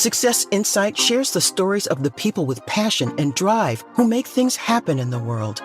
Success Insight shares the stories of the people with passion and drive who make things happen in the world.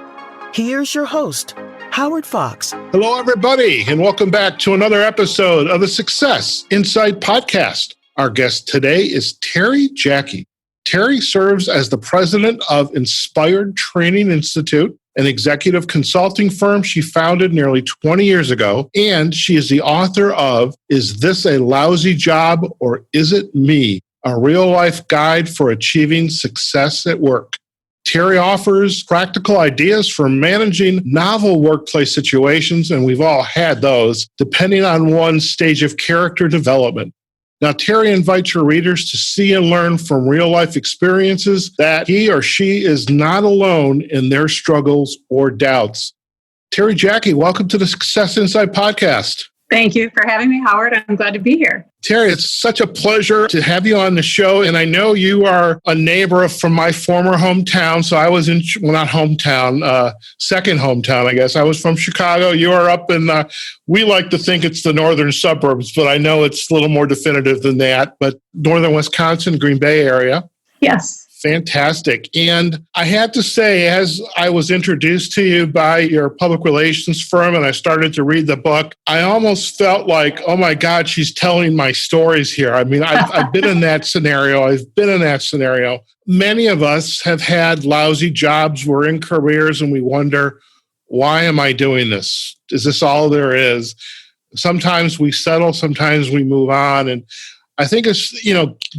Here's your host, Howard Fox. Hello, everybody, and welcome back to another episode of the Success Insight podcast. Our guest today is Terri Jacke. Terri serves as the president of Inspired Training Institute, an executive consulting firm she founded nearly 20 years ago, and she is the author of Is This a Lousy Job or Is It Me? A real-life guide for achieving success at work. Terri offers practical ideas for managing novel workplace situations, and we've all had those, depending on one's stage of character development. Now, Terri invites her readers to see and learn from real-life experiences that he or she is not alone in their struggles or doubts. Terri Jacke, welcome to the Success Insight podcast. Thank you for having me, Howard. I'm glad to be here. Terri, it's such a pleasure to have you on the show. And I know you are a neighbor from my former hometown. So I was not hometown, second hometown, I guess. I was from Chicago. You are up in, we like to think it's the northern suburbs, but I know it's a little more definitive than that. But northern Wisconsin, Green Bay area. Yes. Fantastic. And I had to say, as I was introduced to you by your public relations firm and I started to read the book, I almost felt like, oh my God, she's telling my stories here. I mean, I've been in that scenario. Many of us have had lousy jobs. We're in careers and we wonder, why am I doing this? Is this all there is? Sometimes we settle, sometimes we move on. And I think it's,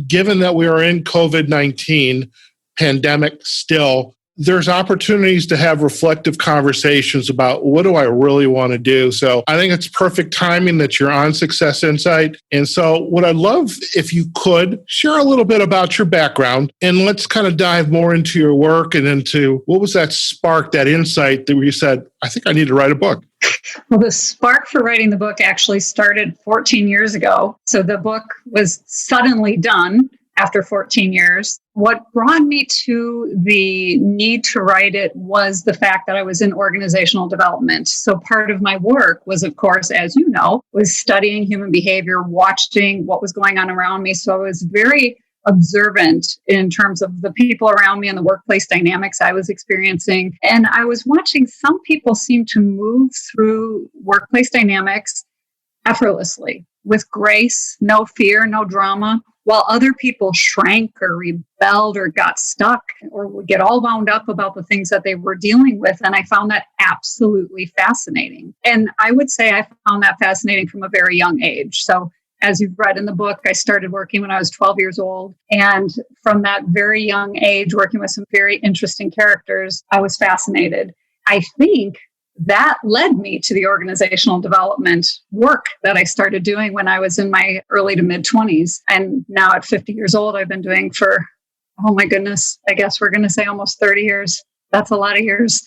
given that we are in COVID-19 pandemic still, there's opportunities to have reflective conversations about what do I really want to do. So I think it's perfect timing that you're on Success Insight. And so what I'd love if you could share a little bit about your background and let's kind of dive more into your work and into what was that spark, that insight that where you said, I think I need to write a book. Well, the spark for writing the book actually started 14 years ago. So the book was suddenly done after 14 years. What brought me to the need to write it was the fact that I was in organizational development. So part of my work was, of course, as you know, was studying human behavior, watching what was going on around me. So I was very observant in terms of the people around me and the workplace dynamics I was experiencing. And I was watching some people seem to move through workplace dynamics effortlessly, with grace, no fear, no drama, while other people shrank or rebelled or got stuck or would get all wound up about the things that they were dealing with. And I found that absolutely fascinating. And I would say I found that fascinating from a very young age. So as you've read in the book, I started working when I was 12 years old. And from that very young age, working with some very interesting characters, I was fascinated. I think that led me to the organizational development work that I started doing when I was in my early to mid 20s. And now at 50 years old, I've been doing for, oh my goodness, I guess we're going to say almost 30 years. That's a lot of years.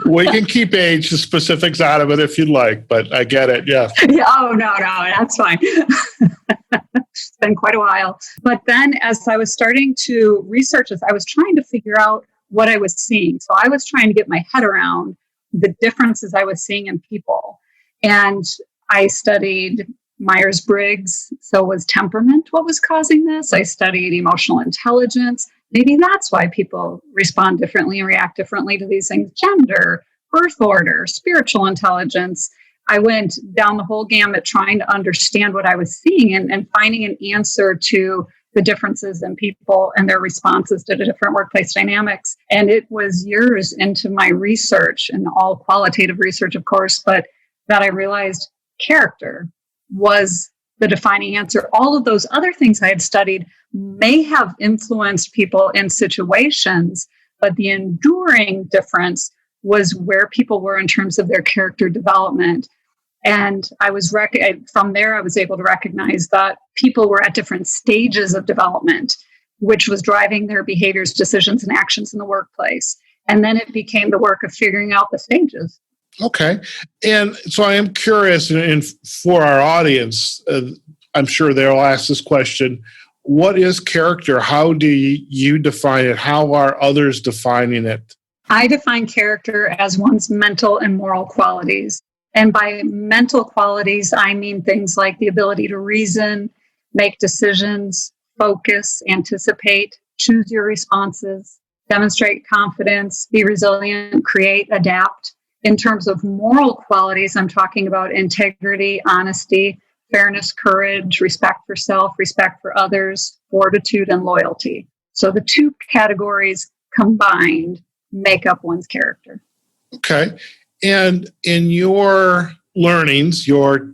We can keep age specifics out of it if you'd like, but I get it. Yeah. Oh, no, that's fine. It's been quite a while. But then as I was starting to research this, I was trying to figure out what I was seeing. So I was trying to get my head around the differences I was seeing in people. And I studied Myers-Briggs. So was temperament what was causing this? I studied emotional intelligence. Maybe that's why people respond differently and react differently to these things. Gender, birth order, spiritual intelligence. I went down the whole gamut trying to understand what I was seeing and finding an answer to the differences in people and their responses to the different workplace dynamics. And it was years into my research, and all qualitative research, of course, but that I realized character was the defining answer. All of those other things I had studied may have influenced people in situations, but the enduring difference was where people were in terms of their character development. And I was from there, I was able to recognize that people were at different stages of development, which was driving their behaviors, decisions, and actions in the workplace. And then it became the work of figuring out the stages. Okay. And so I am curious, and for our audience, I'm sure they'll ask this question, what is character? How do you define it? How are others defining it? I define character as one's mental and moral qualities. And by mental qualities, I mean things like the ability to reason, make decisions, focus, anticipate, choose your responses, demonstrate confidence, be resilient, create, adapt. In terms of moral qualities, I'm talking about integrity, honesty, fairness, courage, respect for self, respect for others, fortitude, and loyalty. So the two categories combined make up one's character. Okay. And in your learnings, your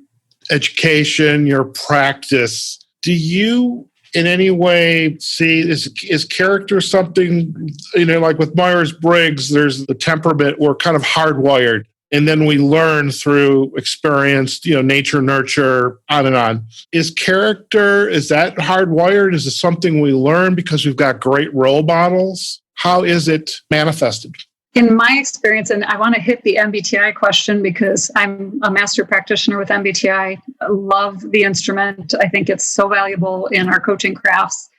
education, your practice, do you in any way see is character something, like with Myers-Briggs, there's the temperament, we're kind of hardwired. And then we learn through experience, nature, nurture, on and on. Is character, is that hardwired? Is it something we learn because we've got great role models? How is it manifested? In my experience, and I want to hit the MBTI question because I'm a master practitioner with MBTI. I love the instrument. I think it's so valuable in our coaching crafts.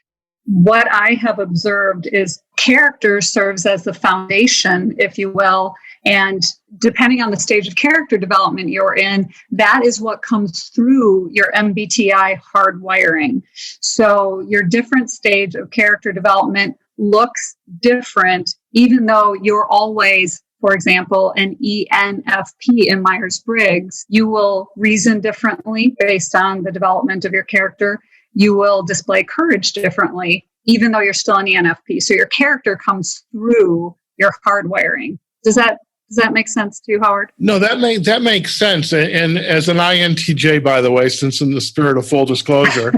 What I have observed is character serves as the foundation, if you will. And depending on the stage of character development you're in, that is what comes through your MBTI hardwiring. So your different stage of character development looks different, even though you're always, for example, an ENFP in Myers-Briggs. You will reason differently based on the development of your character. You will display courage differently, even though you're still an ENFP. So your character comes through your hardwiring. Does that make sense to you, Howard? No, that makes sense. And as an INTJ, by the way, since in the spirit of full disclosure,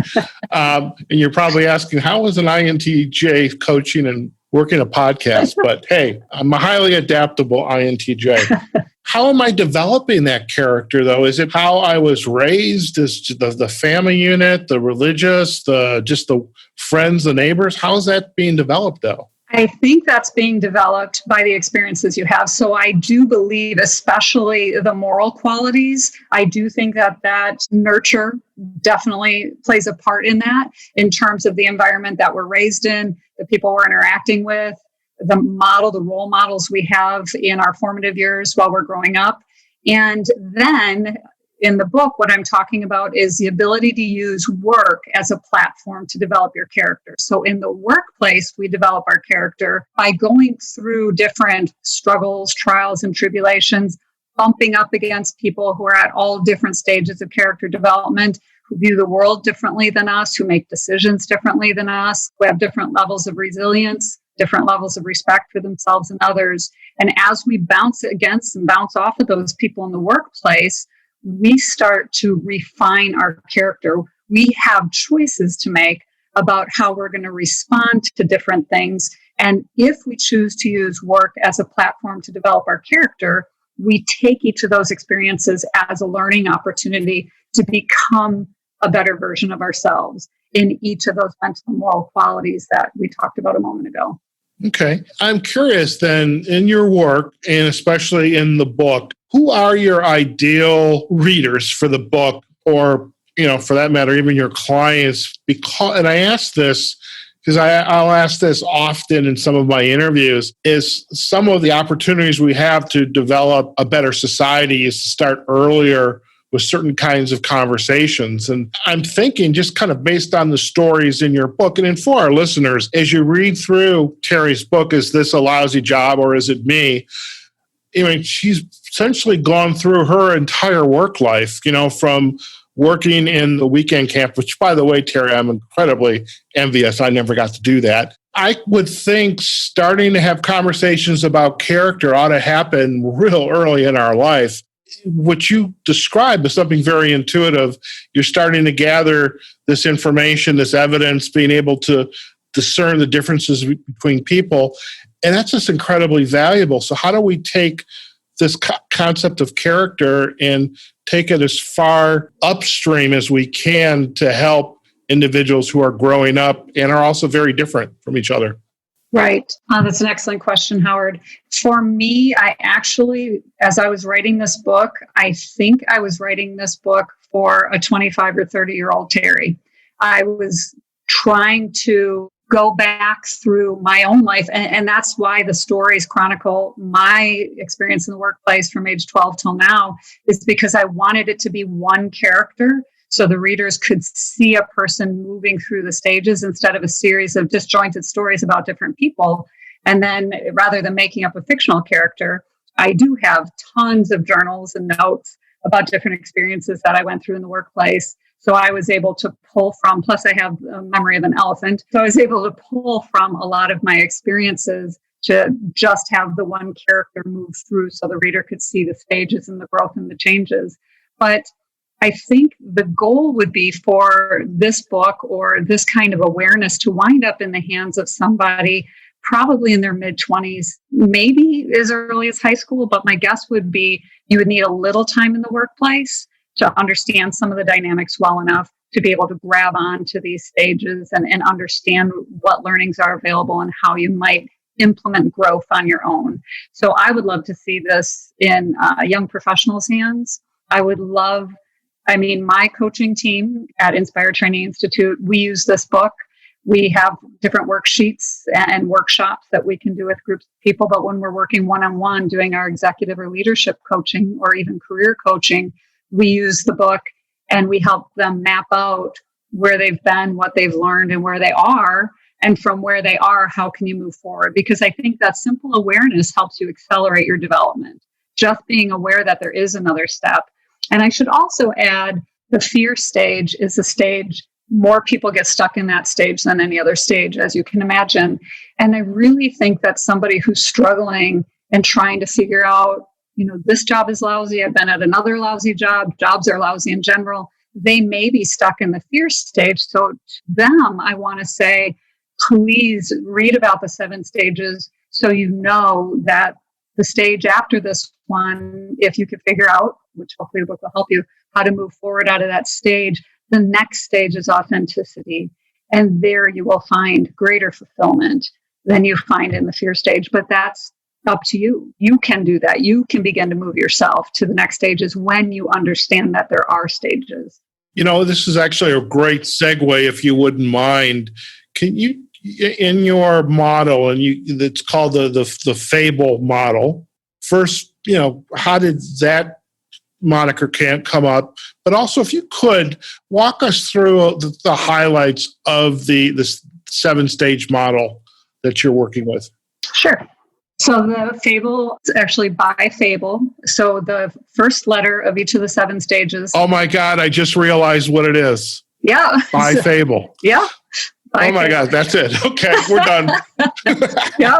and you're probably asking, how is an INTJ coaching and working a podcast? But hey, I'm a highly adaptable INTJ. How am I developing that character, though? Is it how I was raised? Is the family unit, the religious, just the friends, the neighbors? How is that being developed, though? I think that's being developed by the experiences you have. So I do believe, especially the moral qualities, I do think that nurture definitely plays a part in that, in terms of the environment that we're raised in, the people we're interacting with, the role models we have in our formative years while we're growing up. And then in the book, what I'm talking about is the ability to use work as a platform to develop your character. So in the workplace, we develop our character by going through different struggles, trials, and tribulations, bumping up against people who are at all different stages of character development, who view the world differently than us, who make decisions differently than us, who have different levels of resilience, different levels of respect for themselves and others. And as we bounce against and bounce off of those people in the workplace, we start to refine our character. We have choices to make about how we're going to respond to different things. And if we choose to use work as a platform to develop our character, we take each of those experiences as a learning opportunity to become a better version of ourselves in each of those mental and moral qualities that we talked about a moment ago. Okay. I'm curious then, in your work, and especially in the book, who are your ideal readers for the book, or, for that matter, even your clients? And I ask this because I'll ask this often in some of my interviews, is some of the opportunities we have to develop a better society is to start earlier with certain kinds of conversations. And I'm thinking, just kind of based on the stories in your book, and for our listeners, as you read through Terri's book, Is This a Lousy Job or Is It Me? She's essentially gone through her entire work life, from working in the weekend camp, which, by the way, Terri, I'm incredibly envious. I never got to do that. I would think starting to have conversations about character ought to happen real early in our life. What you describe is something very intuitive. You're starting to gather this information, this evidence, being able to discern the differences between people. And that's just incredibly valuable. So how do we take this concept of character and take it as far upstream as we can to help individuals who are growing up and are also very different from each other? Right. That's an excellent question, Howard. For me, I actually, as I was writing this book, I think I was writing this book for a 25 or 30-year-old Terri. I was trying to go back through my own life, and that's why the stories chronicle my experience in the workplace from age 12 till now, is because I wanted it to be one character so the readers could see a person moving through the stages instead of a series of disjointed stories about different people. And then rather than making up a fictional character, I do have tons of journals and notes about different experiences that I went through in the workplace. So I was able to pull from, plus I have a memory of an elephant. So I was able to pull from a lot of my experiences to just have the one character move through so the reader could see the stages and the growth and the changes. But I think the goal would be for this book or this kind of awareness to wind up in the hands of somebody probably in their mid-20s, maybe as early as high school. But my guess would be you would need a little time in the workplace to understand some of the dynamics well enough to be able to grab on to these stages and understand what learnings are available and how you might implement growth on your own. So I would love to see this in young professionals' hands. I would love, my coaching team at Inspire Training Institute, we use this book. We have different worksheets and workshops that we can do with groups of people. But when we're working one-on-one, doing our executive or leadership coaching or even career coaching, we use the book and we help them map out where they've been, what they've learned, and where they are. And from where they are, how can you move forward? Because I think that simple awareness helps you accelerate your development. Just being aware that there is another step. And I should also add, the fear stage is a stage. More people get stuck in that stage than any other stage, as you can imagine. And I really think that somebody who's struggling and trying to figure out, this job is lousy, I've been at another lousy job, jobs are lousy in general, they may be stuck in the fear stage. So to them, I want to say, please read about the 7 stages so you know that the stage after this one, if you could figure out, which hopefully the book will help you, how to move forward out of that stage, the next stage is authenticity. And there you will find greater fulfillment than you find in the fear stage. But that's up to you. You can do that. You can begin to move yourself to the next stages when you understand that there are stages. This is actually a great segue, if you wouldn't mind. Can you, in your model, and it's called the FABLE model, first, how did that moniker can't come up? But also, if you could, walk us through the highlights of the 7-stage model that you're working with. Sure. So the FABLE is actually BY FABLE. So the first letter of each of the 7 stages. Oh my God, I just realized what it is. Yeah. BY FABLE. Yeah. Oh my God, that's it. Okay, we're done. Yeah.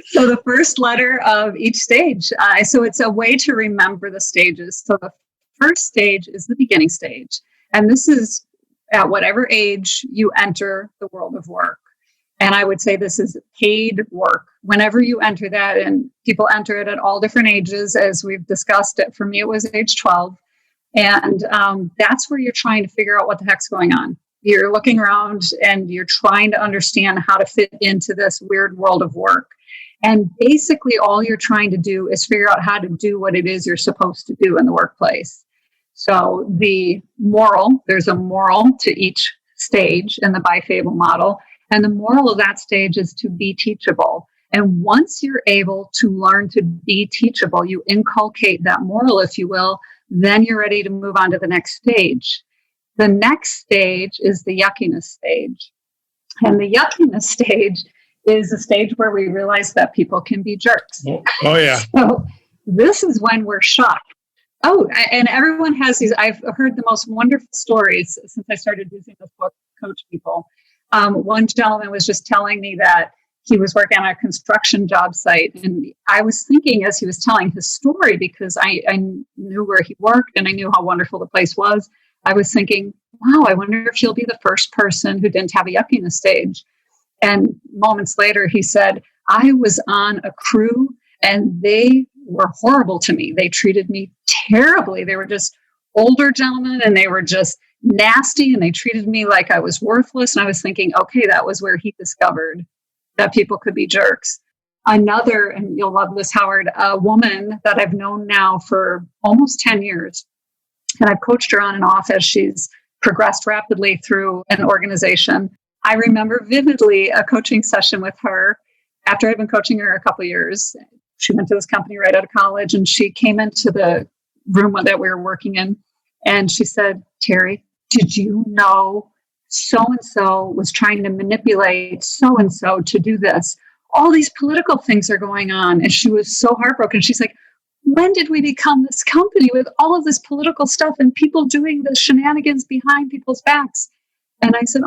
So the first letter of each stage. So it's a way to remember the stages. So the first stage is the beginning stage. And this is at whatever age you enter the world of work. And I would say this is paid work. Whenever you enter that, and people enter it at all different ages, as we've discussed it. For me, it was age 12. And that's where you're trying to figure out what the heck's going on. You're looking around and you're trying to understand how to fit into this weird world of work. And basically all you're trying to do is figure out how to do what it is you're supposed to do in the workplace. So there's a moral to each stage in the BY FABLE model. And the moral of that stage is to be teachable. And once you're able to learn to be teachable, you inculcate that moral, if you will, then you're ready to move on to the next stage. The next stage is the yuckiness stage. And the yuckiness stage is a stage where we realize that people can be jerks. Oh yeah. So this is when we're shocked. Oh, and everyone has these. I've heard the most wonderful stories since I started using this book to coach people. One gentleman was just telling me that he was working on a construction job site. And I was thinking as he was telling his story, because I knew where he worked and I knew how wonderful the place was, I was thinking, wow, I wonder if he'll be the first person who didn't have a yuckiness stage. And moments later, he said, I was on a crew and they were horrible to me. They treated me terribly. They were just older gentlemen and they were just nasty and they treated me like I was worthless. And I was thinking, okay, that was where he discovered that people could be jerks. Another, and you'll love this, Howard, a woman that I've known now for almost 10 years. And I've coached her on and off as she's progressed rapidly through an organization. I remember vividly a coaching session with her after I'd been coaching her a couple of years. She went to this company right out of college and she came into the room that we were working in and she said, Terri, did you know so-and-so was trying to manipulate so-and-so to do this? All these political things are going on. And she was so heartbroken. She's like, when did we become this company with all of this political stuff and people doing the shenanigans behind people's backs? And I said,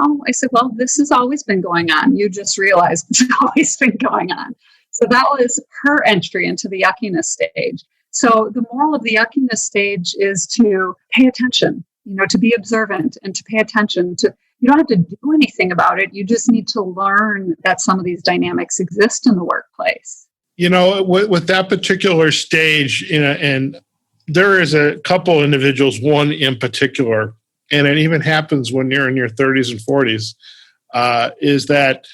well, this has always been going on. You just realized it's always been going on. So that was her entry into the yuckiness stage. So the moral of the yuckiness stage is to pay attention, to be observant and to pay attention to. You don't have to do anything about it. You just need to learn that some of these dynamics exist in the workplace. With that particular stage, and there is a couple individuals, one in particular, and it even happens when you're in your 30s and 40s, is that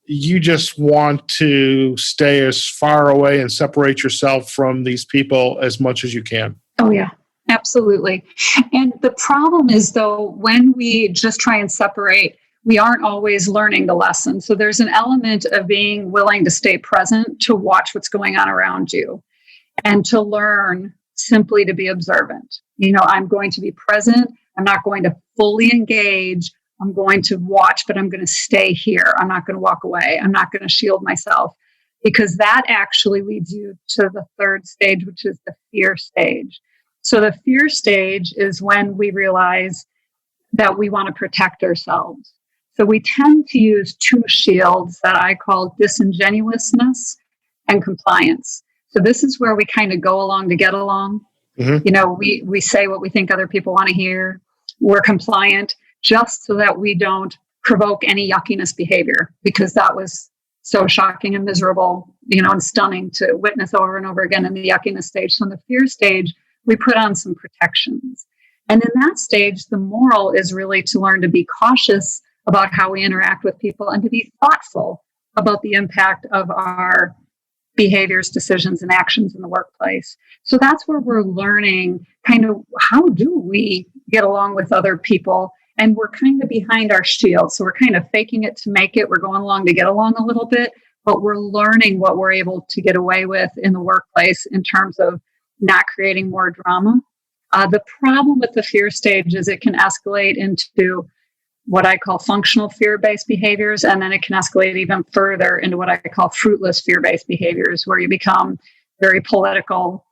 you just want to stay as far away and separate yourself from these people as much as you can. Oh, yeah. Absolutely. And the problem is, though, when we just try and separate, we aren't always learning the lesson. So there's an element of being willing to stay present, to watch what's going on around you, and to learn simply to be observant. I'm going to be present. I'm not going to fully engage. I'm going to watch, but I'm going to stay here. I'm not going to walk away. I'm not going to shield myself, because that actually leads you to the third stage, which is the fear stage. So the fear stage is when we realize that we want to protect ourselves. So we tend to use two shields that I call disingenuousness and compliance. So this is where we kind of go along to get along. Mm-hmm. We say what we think other people want to hear. We're compliant just so that we don't provoke any yuckiness behavior, because that was so shocking and miserable, and stunning to witness over and over again in the yuckiness stage. So in the fear stage, we put on some protections. And in that stage, the moral is really to learn to be cautious about how we interact with people and to be thoughtful about the impact of our behaviors, decisions, and actions in the workplace. So that's where we're learning kind of how do we get along with other people. And we're kind of behind our shield. So we're kind of faking it to make it. We're going along to get along a little bit, but we're learning what we're able to get away with in the workplace in terms of not creating more drama. The problem with the fear stage is it can escalate into what I call functional fear-based behaviors, and then it can escalate even further into what I call fruitless fear-based behaviors, where you become very political,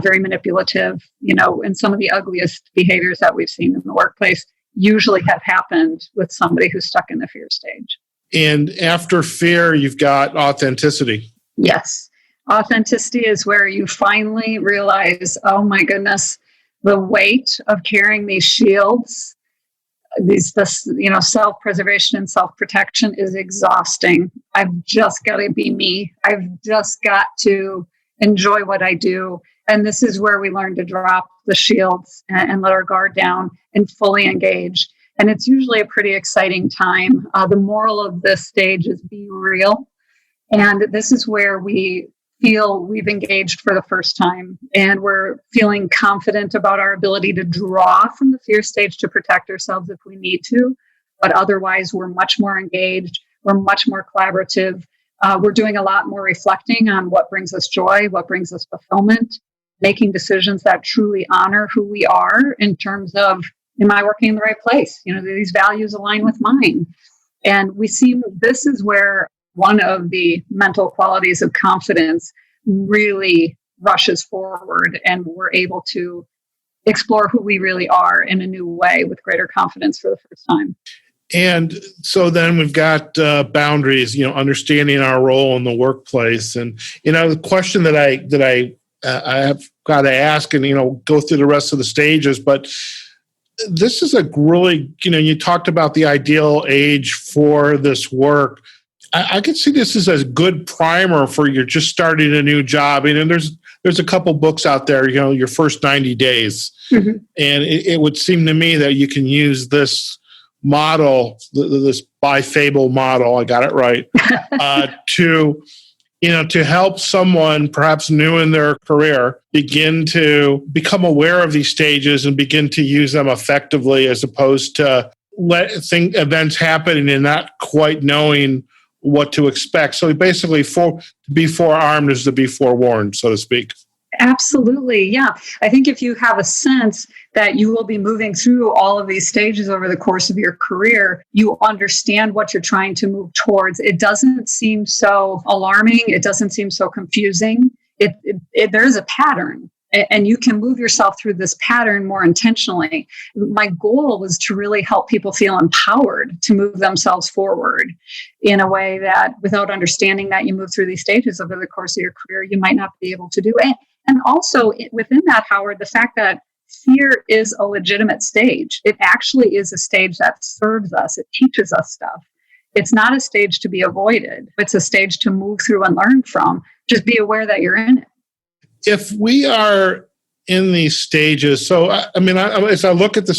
very manipulative, and some of the ugliest behaviors that we've seen in the workplace usually have happened with somebody who's stuck in the fear stage. And after fear, you've got authenticity. Yes. Authenticity is where you finally realize, oh my goodness, the weight of carrying these shields, this self-preservation and self-protection is exhausting. I've just got to be me. I've just got to enjoy what I do. And this is where we learn to drop the shields and let our guard down and fully engage. And it's usually a pretty exciting time. The moral of this stage is be real. And this is where we feel we've engaged for the first time, and we're feeling confident about our ability to draw from the fear stage to protect ourselves if we need to. But otherwise, we're much more engaged. We're much more collaborative. We're doing a lot more reflecting on what brings us joy, what brings us fulfillment, making decisions that truly honor who we are in terms of, am I working in the right place? Do these values align with mine? And we see this is where one of the mental qualities of confidence really rushes forward, and we're able to explore who we really are in a new way with greater confidence for the first time. And so then we've got boundaries, understanding our role in the workplace. And, the question that I have got to ask and, go through the rest of the stages, but this is a really, you talked about the ideal age for this work. I could see this as a good primer for you're just starting a new job. And there's a couple books out there, your first 90 days. Mm-hmm. And it would seem to me that you can use this model, this BY FABLE model, I got it right, to help someone perhaps new in their career begin to become aware of these stages and begin to use them effectively, as opposed to events happening and not quite knowing what to expect. So basically, to be forearmed is to be forewarned, so to speak. Absolutely. Yeah. I think if you have a sense that you will be moving through all of these stages over the course of your career. You understand what you're trying to move towards. It doesn't seem so alarming. It doesn't seem so confusing. There's a pattern, and you can move yourself through this pattern more intentionally. My goal was to really help people feel empowered to move themselves forward in a way that, without understanding that you move through these stages over the course of your career, you might not be able to do it. And also within that, Howard, the fact that fear is a legitimate stage. It actually is a stage that serves us. It teaches us stuff. It's not a stage to be avoided. It's a stage to move through and learn from. Just be aware that you're in it. If we are in these stages, so as I look at the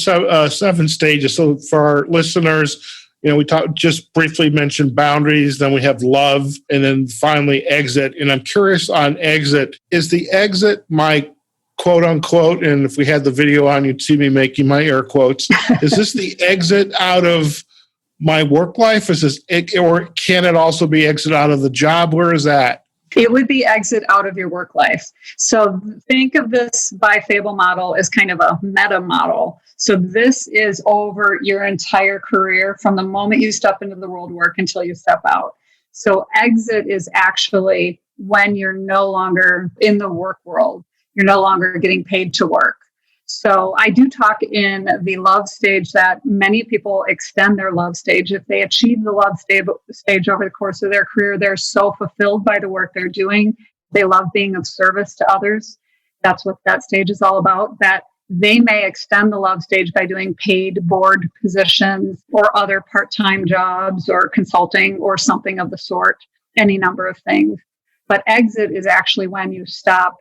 7 stages, so for our listeners, we just briefly mentioned boundaries, then we have love, and then finally exit. And I'm curious on exit. Is the exit my quote unquote, and if we had the video on, you'd see me making my air quotes. Is this the exit out of my work life? Or can it also be exit out of the job? Where is that? It would be exit out of your work life. So think of this BY FABLE model as kind of a meta model. So this is over your entire career from the moment you step into the world of work until you step out. So exit is actually when you're no longer in the work world. You're no longer getting paid to work. So I do talk in the love stage that many people extend their love stage. If they achieve the love stage over the course of their career, they're so fulfilled by the work they're doing. They love being of service to others. That's what that stage is all about, that they may extend the love stage by doing paid board positions or other part-time jobs or consulting or something of the sort, any number of things. But exit is actually when you stop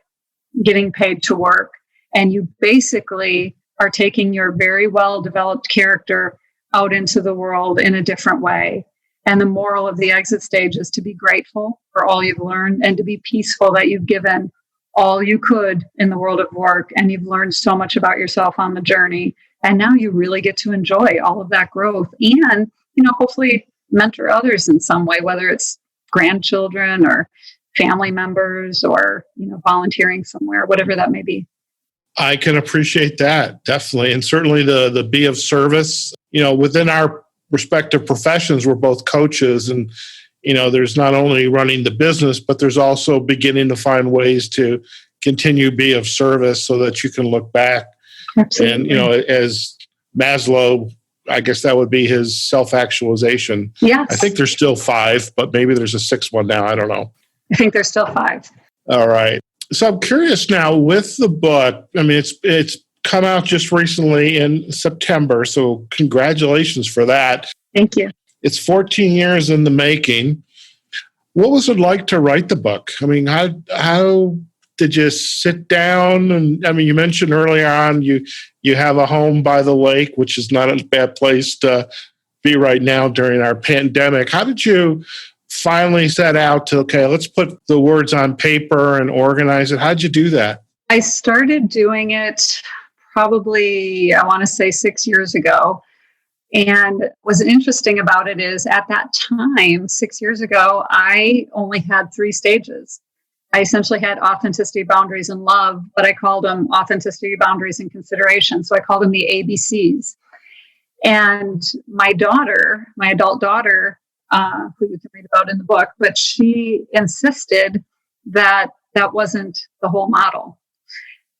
getting paid to work, and you basically are taking your very well-developed character out into the world in a different way. And the moral of the exit stage is to be grateful for all you've learned and to be peaceful that you've given all you could in the world of work, and you've learned so much about yourself on the journey. And now you really get to enjoy all of that growth and, hopefully mentor others in some way, whether it's grandchildren or family members or, volunteering somewhere, whatever that may be. I can appreciate that, definitely. And certainly the be of service, within our respective professions, we're both coaches, and, there's not only running the business, but there's also beginning to find ways to continue be of service so that you can look back. Absolutely. And, as Maslow, I guess that would be his self-actualization. Yes. I think there's still 5, but maybe there's a 6th one now. I don't know. I think there's still 5. All right. So I'm curious now with the book. It's come out just recently in September. So congratulations for that. Thank you. It's 14 years in the making. What was it like to write the book? How did you sit down? And you mentioned earlier on you have a home by the lake, which is not a bad place to be right now during our pandemic. How did you finally set out to, let's put the words on paper and organize it? How'd you do that? I started doing it probably, I want to say 6 years ago. And what's interesting about it is at that time, 6 years ago, I only had 3 stages. I essentially had authenticity, boundaries, and love, but I called them authenticity, boundaries, and consideration. So I called them the ABCs. And my adult daughter, who you can read about in the book, but she insisted that that wasn't the whole model.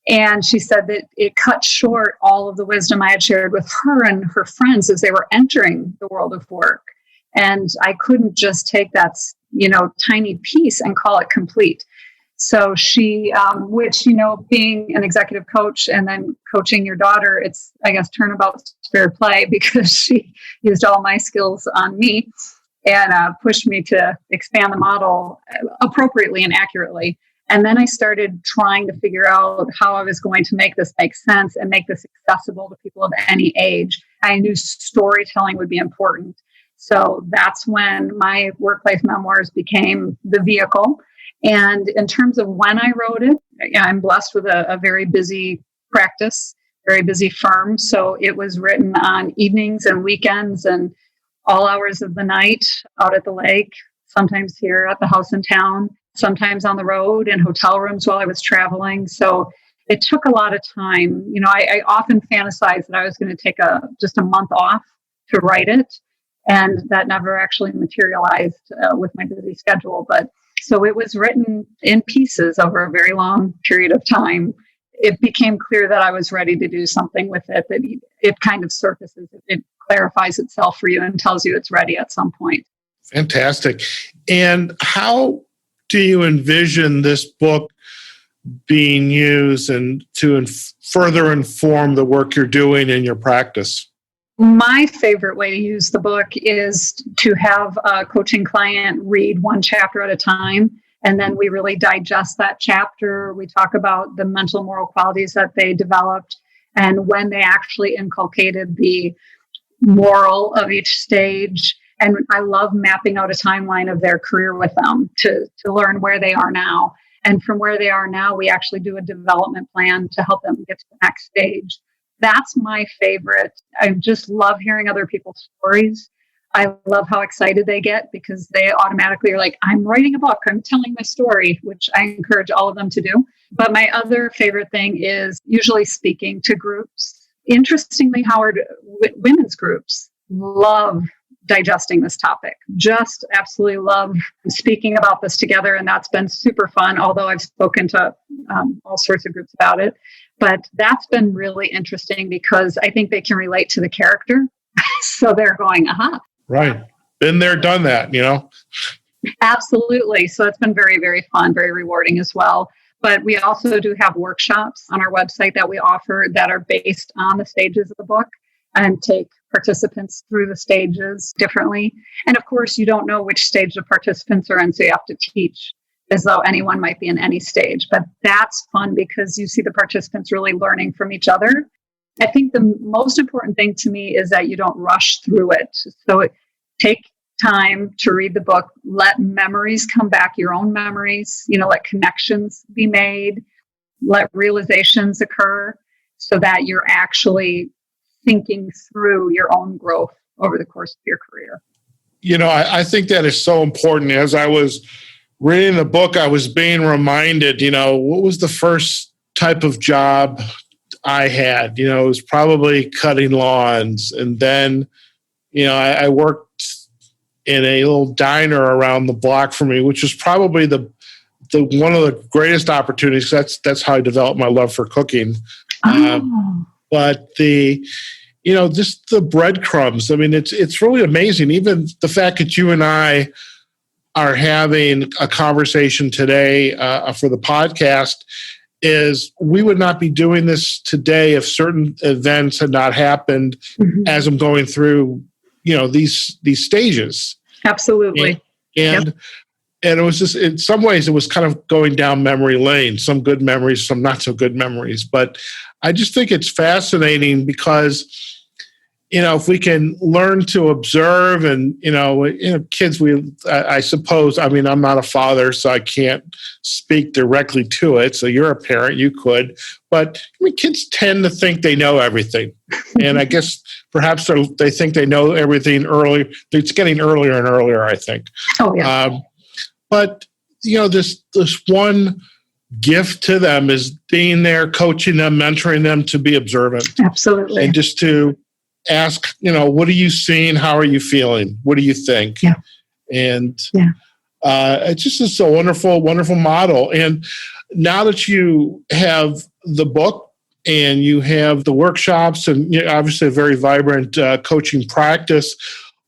And she said that it cut short all of the wisdom I had shared with her and her friends as they were entering the world of work. And I couldn't just take that, tiny piece and call it complete. So she, which, being an executive coach and then coaching your daughter, it's, I guess, turnabout fair play, because she used all my skills on me and pushed me to expand the model appropriately and accurately. And then I started trying to figure out how I was going to make this make sense and make this accessible to people of any age. I knew storytelling would be important. So that's when my work-life memoirs became the vehicle. And in terms of when I wrote it, I'm blessed with a very busy practice, very busy firm. So it was written on evenings and weekends and all hours of the night out at the lake, sometimes here at the house in town, sometimes on the road in hotel rooms while I was traveling. So it took a lot of time. I often fantasized that I was going to take just a month off to write it. And that never actually materialized with my busy schedule. But so it was written in pieces over a very long period of time. It became clear that I was ready to do something with it, that it kind of surfaces, it clarifies itself for you and tells you it's ready at some point. Fantastic. And how do you envision this book being used and to further inform the work you're doing in your practice? My favorite way to use the book is to have a coaching client read one chapter at a time, and then we really digest that chapter. We talk about the mental moral qualities that they developed and when they actually inculcated the moral of each stage. And I love mapping out a timeline of their career with them to learn where they are now. And from where they are now, we actually do a development plan to help them get to the next stage. That's my favorite. I just love hearing other people's stories. I love how excited they get because they automatically are like, I'm writing a book, I'm telling my story, which I encourage all of them to do. But my other favorite thing is usually speaking to groups. Interestingly, Howard, women's groups love digesting this topic. Just absolutely love speaking about this together. And that's been super fun, although I've spoken to all sorts of groups about it. But that's been really interesting because I think they can relate to the character. So they're going, aha. Right. Been there, done that, Absolutely. So it's been very, very fun, very rewarding as well. But we also do have workshops on our website that we offer that are based on the stages of the book and take participants through the stages differently. And of course, you don't know which stage the participants are in, so you have to teach as though anyone might be in any stage. But that's fun because you see the participants really learning from each other. I think the most important thing to me is that you don't rush through it. So take time to read the book, let memories come back, your own memories, let connections be made, let realizations occur so that you're actually thinking through your own growth over the course of your career. I think that is so important. As I was reading the book, I was being reminded, what was the first type of job I had? It was probably cutting lawns. And then, I worked in a little diner around the block from me, which was probably the one of the greatest opportunities. That's how I developed my love for cooking. But just the breadcrumbs. I mean, it's really amazing. Even the fact that you and I are having a conversation today for the podcast is we would not be doing this today if certain events had not happened as I'm going through, these stages. Absolutely. And it was just, in some ways, it was kind of going down memory lane, some good memories, some not so good memories. But I just think it's fascinating because, if we can learn to observe and, kids, I suppose, I mean, I'm not a father, so I can't speak directly to it. So you're a parent, you could. But kids tend to think they know everything. And I guess perhaps they think they know everything early. It's getting earlier and earlier, I think. Oh, yeah. But, this one gift to them is being there, coaching them, mentoring them to be observant. Absolutely. And just to ask, what are you seeing? How are you feeling? What do you think? Yeah. And it just is a wonderful, wonderful model. And now that you have the book and you have the workshops and obviously a very vibrant coaching practice,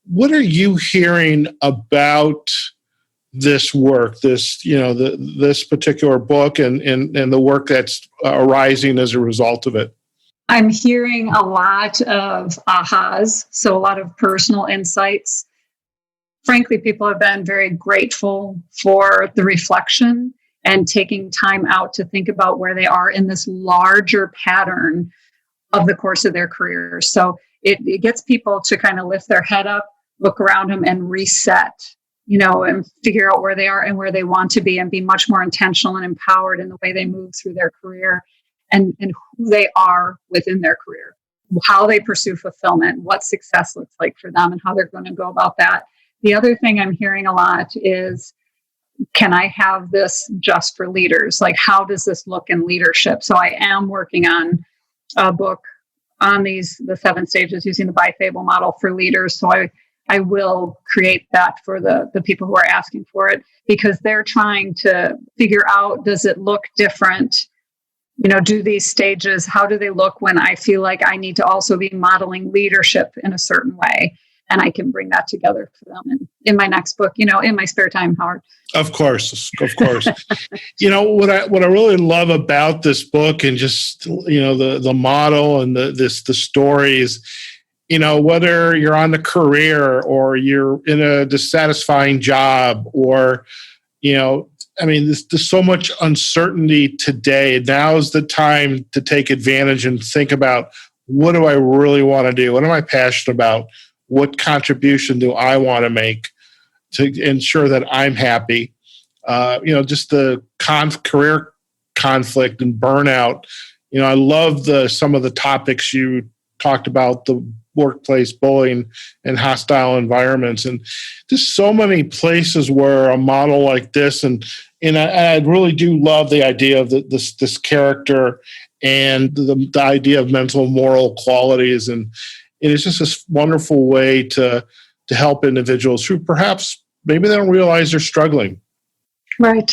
what are you hearing about this work, this particular book and the work that's arising as a result of it? I'm hearing a lot of ahas, so a lot of personal insights. Frankly, people have been very grateful for the reflection and taking time out to think about where they are in this larger pattern of the course of their career. So it gets people to kind of lift their head up, look around them and reset, and figure out where they are and where they want to be and be much more intentional and empowered in the way they move through their career. And who they are within their career, how they pursue fulfillment, what success looks like for them, and how they're going to go about that. The other thing I'm hearing a lot is can I have this just for leaders? Like, how does this look in leadership? So I am working on a book on the 7 stages using the BY FABLE model for leaders. So I will create that for the people who are asking for it, because they're trying to figure out, does it look different? Do these stages, how do they look when I feel like I need to also be modeling leadership in a certain way? And I can bring that together for them in my next book, in my spare time, Howard. Of course. What I really love about this book, and just, the model and the stories, whether you're on the career or you're in a dissatisfying job, or, there's so much uncertainty today. Now's the time to take advantage and think about, what do I really want to do? What am I passionate about? What contribution do I want to make to ensure that I'm happy? Just the career conflict and burnout. I love some of the topics you talked about, the workplace bullying and hostile environments, and just so many places where a model like this, and I really do love the idea of this character and the idea of mental and moral qualities, and it's just this wonderful way to help individuals who perhaps maybe they don't realize they're struggling. Right,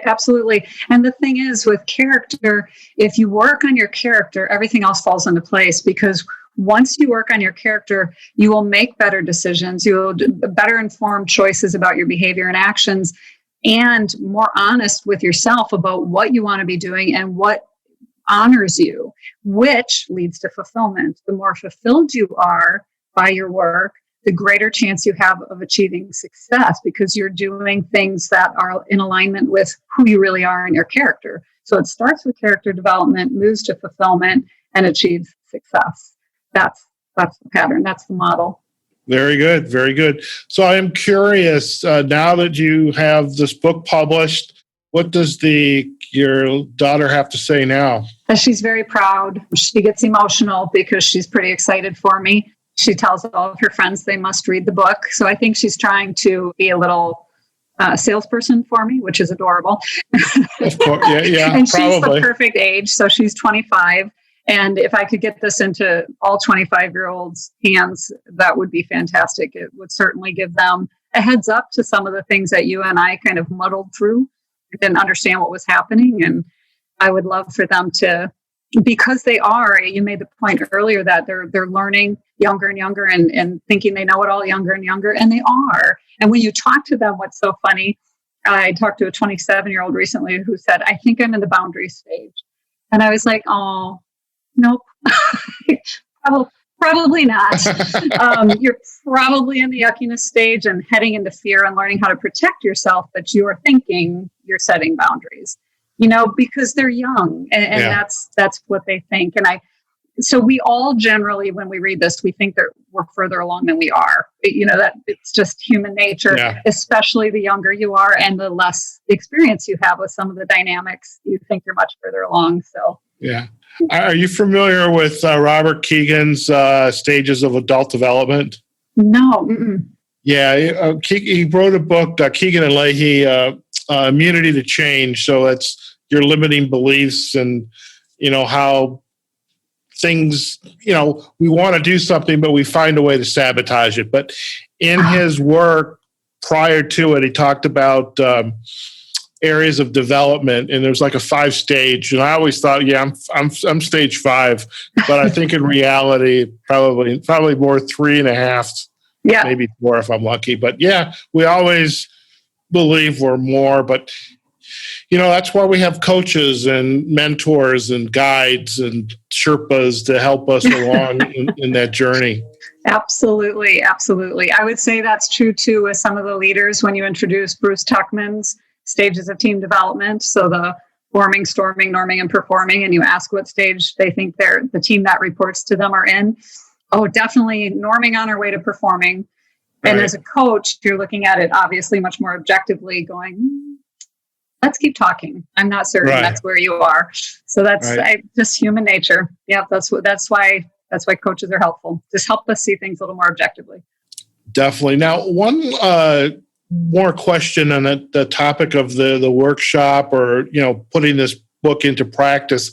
absolutely. And the thing is, with character, if you work on your character, everything else falls into place, because once you work on your character, you will make better decisions, you will do better informed choices about your behavior and actions, and more honest with yourself about what you want to be doing and what honors you, which leads to fulfillment. The more fulfilled you are by your work, the greater chance you have of achieving success, because you're doing things that are in alignment with who you really are in your character. So it starts with character development, moves to fulfillment, and achieves success. That's the pattern. That's the model. Very good. Very good. So I am curious, now that you have this book published, what does your daughter have to say now? She's very proud. She gets emotional because she's pretty excited for me. She tells all of her friends they must read the book. So I think she's trying to be a little salesperson for me, which is adorable. Of course. Yeah, and probably. She's the perfect age. So she's 25. And if I could get this into all 25-year-olds' hands, that would be fantastic. It would certainly give them a heads up to some of the things that you and I kind of muddled through. Didn't understand what was happening. And I would love for them to, because they are, you made the point earlier that they're learning younger and younger and thinking they know it all younger and younger, and they are. And when you talk to them, what's so funny, I talked to a 27-year-old recently who said, I think I'm in the boundary stage. And I was like, oh, nope, probably not. You're probably in the yuckiness stage and heading into fear and learning how to protect yourself, but you're thinking you're setting boundaries, because they're young, and that's what they think. And so we all generally, when we read this, we think that we're further along than we are. That it's just human nature, especially the younger you are and the less experience you have with some of the dynamics, you think you're much further along. So, yeah. Are you familiar with Robert Keegan's stages of adult development? No. Mm-mm. Yeah, he wrote a book, Keegan and Leahy, Immunity to Change. So that's your limiting beliefs and, how things, we want to do something, but we find a way to sabotage it. But in his work prior to it, he talked about areas of development, and there's like a 5-stage. And I always thought, I'm stage 5, but I think in reality, probably more 3.5. Yeah, maybe 4 if I'm lucky. But yeah, we always believe we're more. But that's why we have coaches and mentors and guides and Sherpas to help us along in that journey. Absolutely. I would say that's true too with some of the leaders when you introduce Bruce Tuckman's stages of team development. So the forming, storming, norming, and performing, and you ask what stage they think the team that reports to them are in. Oh, definitely norming on our way to performing. And as a coach, you're looking at it obviously much more objectively, going, let's keep talking. I'm not certain that's where you are. So that's just human nature. Yeah, that's why coaches are helpful. Just help us see things a little more objectively. Definitely. Now, one more question on the topic of the workshop or, putting this book into practice.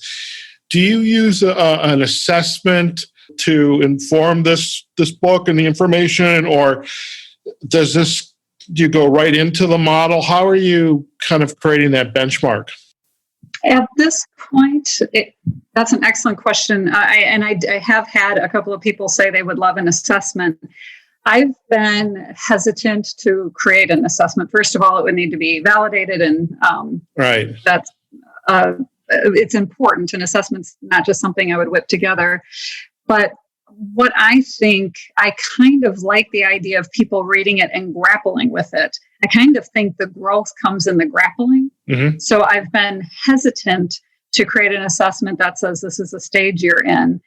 Do you use an assessment to inform this book and the information, or do you go right into the model? How are you kind of creating that benchmark? At this point, that's an excellent question. I have had a couple of people say they would love an assessment. I've been hesitant to create an assessment. First of all, it would need to be validated, and right. That's it's important. An assessment's not just something I would whip together. But what I think, I kind of like the idea of people reading it and grappling with it. I kind of think the growth comes in the grappling. Mm-hmm. So I've been hesitant to create an assessment that says this is a stage you're in,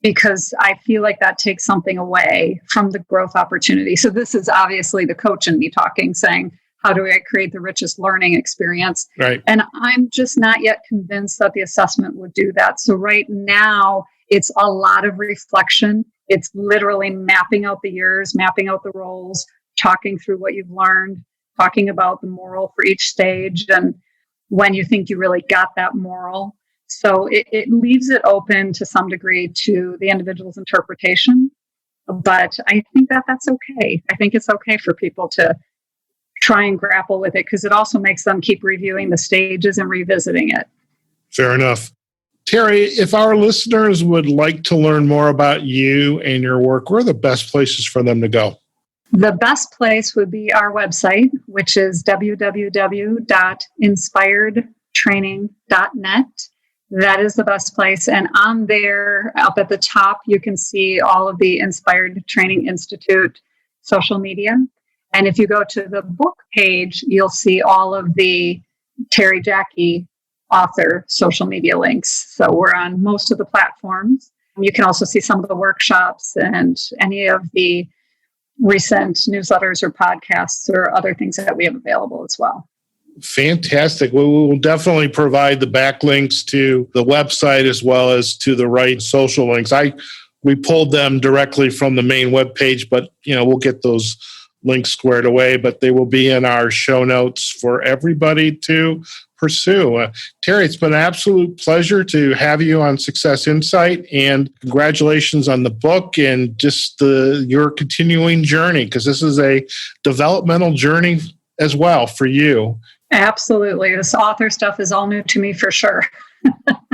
because I feel like that takes something away from the growth opportunity. So this is obviously the coach in me talking, saying, how do I create the richest learning experience? Right. And I'm just not yet convinced that the assessment would do that. So right now, it's a lot of reflection. It's literally mapping out the years, mapping out the roles, talking through what you've learned, talking about the moral for each stage, and when you think you really got that moral. So it leaves it open to some degree to the individual's interpretation. But I think that's okay. I think it's okay for people to try and grapple with it, because it also makes them keep reviewing the stages and revisiting it. Fair enough. Terri, if our listeners would like to learn more about you and your work, where are the best places for them to go? The best place would be our website, which is www.inspiredtraining.net. That is the best place. And on there, up at the top, you can see all of the Inspired Training Institute social media. And if you go to the book page, you'll see all of the Terri Jacke author social media links. So we're on most of the platforms. You can also see some of the workshops and any of the recent newsletters or podcasts or other things that we have available as well. Fantastic. We will definitely provide the backlinks to the website as well as to the right social links. We pulled them directly from the main webpage, but we'll get those links squared away, but they will be in our show notes for everybody to pursue. Terri, it's been an absolute pleasure to have you on Success Insight, and congratulations on the book and just your continuing journey, because this is a developmental journey as well for you. Absolutely. This author stuff is all new to me for sure.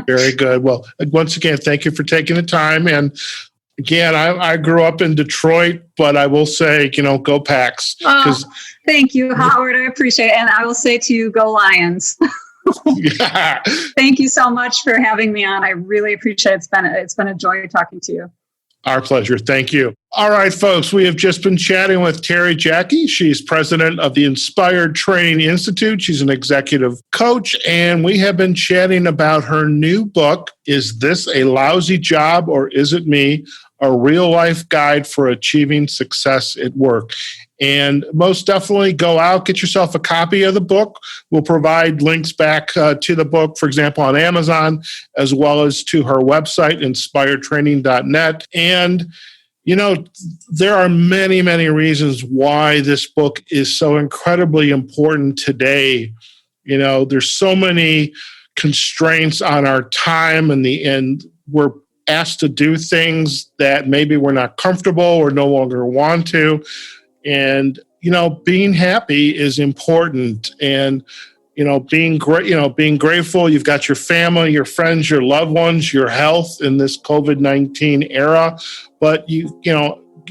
Very good. Well, once again, thank you for taking the time. And again, I grew up in Detroit, but I will say, go Packs. Thank you, Howard. I appreciate it. And I will say to you, go Lions. Yeah. Thank you so much for having me on. I really appreciate it. It's been a joy talking to you. Our pleasure. Thank you. All right, folks, we have just been chatting with Terri Jacke. She's president of the Inspired Training Institute. She's an executive coach, and we have been chatting about her new book, Is This a Lousy Job or Is It Me? A Real-Life Guide for Achieving Success at Work. And most definitely go out, get yourself a copy of the book. We'll provide links back to the book, for example, on Amazon, as well as to her website, inspiredtraining.net. And, there are many, many reasons why this book is so incredibly important today. There's so many constraints on our time, and we're asked to do things that maybe we're not comfortable or no longer want to. And, being happy is important. And, being grateful. You've got your family, your friends, your loved ones, your health in this COVID-19 era. But you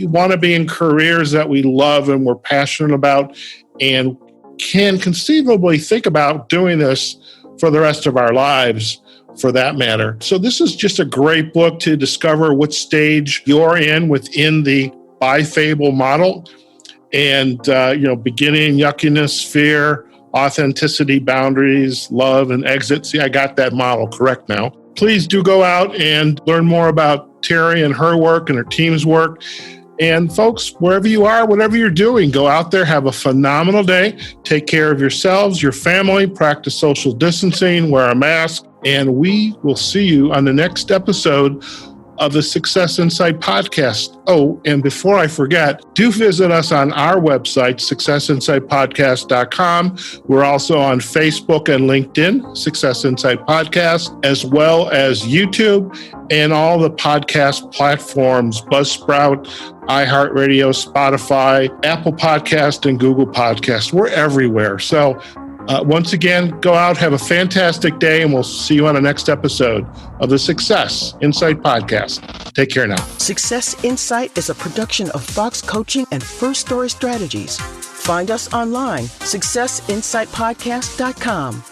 want to be in careers that we love and we're passionate about and can conceivably think about doing this for the rest of our lives, for that matter. So this is just a great book to discover what stage you're in within the BY FABLE model. And, beginning, yuckiness, fear, authenticity, boundaries, love, and exit. See, I got that model correct now. Please do go out and learn more about Terri and her work and her team's work. And folks, wherever you are, whatever you're doing, go out there, have a phenomenal day. Take care of yourselves, your family, practice social distancing, wear a mask, and we will see you on the next episode of the Success Insight podcast. Oh, and before I forget, do visit us on our website, successinsightpodcast.com. We're also on Facebook and LinkedIn, Success Insight Podcast, as well as YouTube and all the podcast platforms, Buzzsprout, iHeartRadio, Spotify, Apple Podcast, and Google Podcast. We're everywhere. So once again, go out, have a fantastic day, and we'll see you on the next episode of the Success Insight Podcast. Take care now. Success Insight is a production of Fox Coaching and First Story Strategies. Find us online, successinsightpodcast.com.